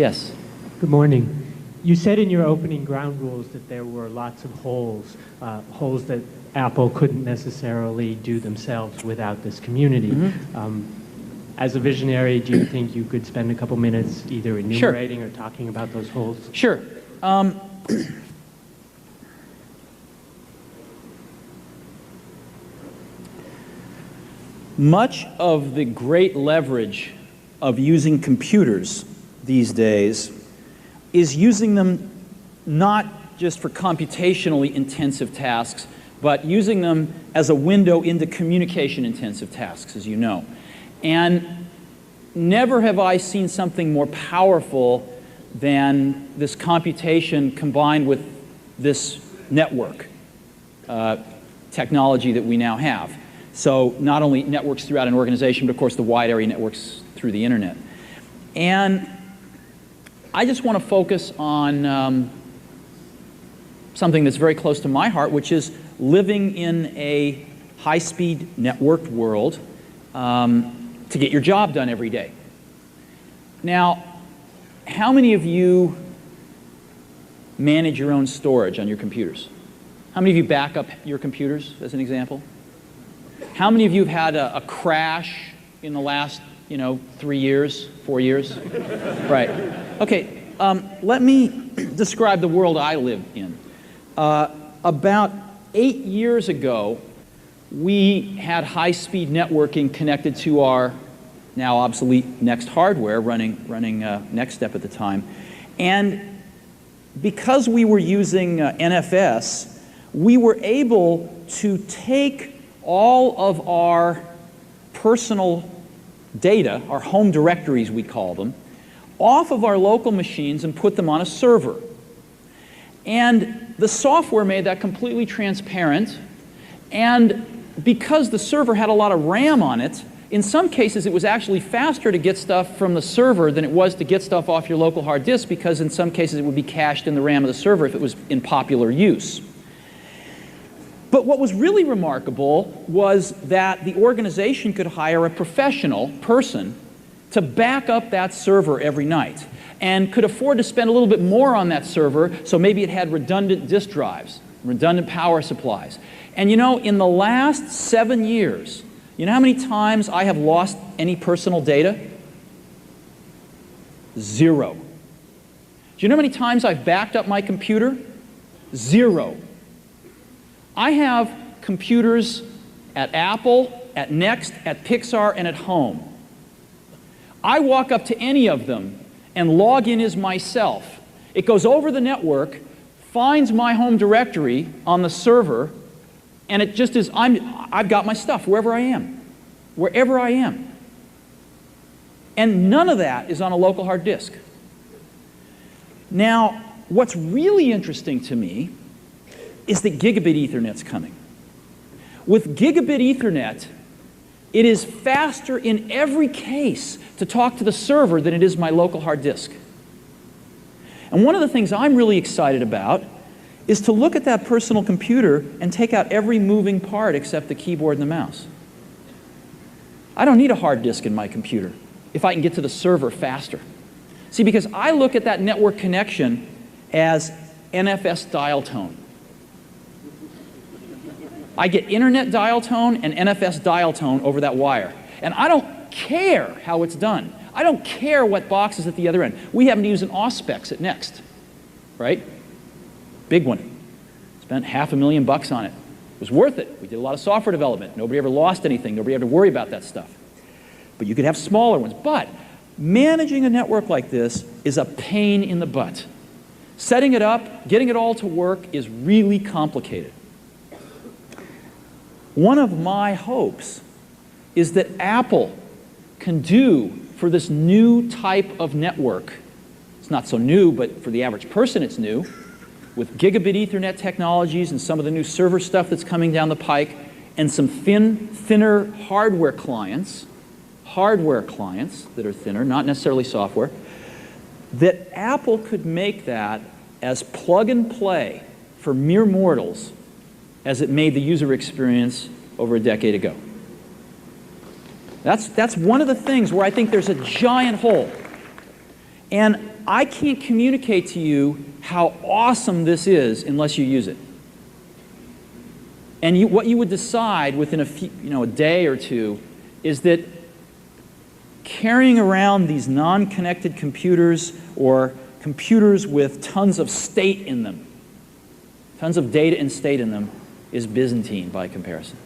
Yes. Good morning. You said in your opening ground rules that there were lots of holes, holes that Apple couldn't necessarily do themselves without this community. As a visionary, do you think you could spend a couple minutes either enumerating or talking about those holes? Sure. Much of the great leverage of using computers these days is using them not just for computationally intensive tasks, but using them as a window into communication-intensive tasks, as you know. And never have I seen something more powerful than this computation combined with this network technology that we now have. So not only networks throughout an organization, but of course the wide area networks through the internet. And I just want to focus on something that's very close to my heart, which is living in a high-speed networked world to get your job done every day. Now, how many of you manage your own storage on your computers? How many of you back up your computers, as an example? How many of you have had a crash in the last, 3 years, 4 years? Right. Okay, let me describe the world I live in. About 8 years ago, we had high-speed networking connected to our now obsolete Next hardware running NextStep at the time. And because we were using NFS, we were able to take all of our personal data, our home directories we call them, off of our local machines and put them on a server. And the software made that completely transparent, and because the server had a lot of RAM on it, in some cases it was actually faster to get stuff from the server than it was to get stuff off your local hard disk, because in some cases it would be cached in the RAM of the server if it was in popular use. But what was really remarkable was that the organization could hire a professional person to back up that server every night, and could afford to spend a little bit more on that server, so maybe it had redundant disk drives, redundant power supplies. And in the last 7 years, you know how many times I have lost any personal data? 0. Do you know how many times I've backed up my computer? 0. I have computers at Apple, at Next, at Pixar, and at home. I walk up to any of them and log in as myself. It goes over the network, finds my home directory on the server, and it just is, I've got my stuff wherever I am. Wherever I am. And none of that is on a local hard disk. Now, what's really interesting to me is that gigabit Ethernet's coming. With gigabit Ethernet, it is faster in every case to talk to the server than it is my local hard disk. And one of the things I'm really excited about is to look at that personal computer and take out every moving part except the keyboard and the mouse. I don't need a hard disk in my computer if I can get to the server faster. See, because I look at that network connection as NFS dial tone. I get internet dial tone and NFS dial tone over that wire. And I don't care how it's done. I don't care what box is at the other end. We happen to use an Auspex at Next, right? Big one. Spent $500,000 on it. It was worth it. We did a lot of software development. Nobody ever lost anything. Nobody had to worry about that stuff. But you could have smaller ones. But managing a network like this is a pain in the butt. Setting it up, getting it all to work is really complicated. One of my hopes is that Apple can do for this new type of network, it's not so new, but for the average person it's new, with gigabit Ethernet technologies and some of the new server stuff that's coming down the pike, and some thinner hardware clients that are thinner, not necessarily software, that Apple could make that as plug and play for mere mortals as it made the user experience over a decade ago. That's one of the things where I think there's a giant hole. And I can't communicate to you how awesome this is unless you use it. And what you would decide within a day or two is that carrying around these non-connected computers or computers with tons of state in them, tons of data and state in them, is Byzantine by comparison.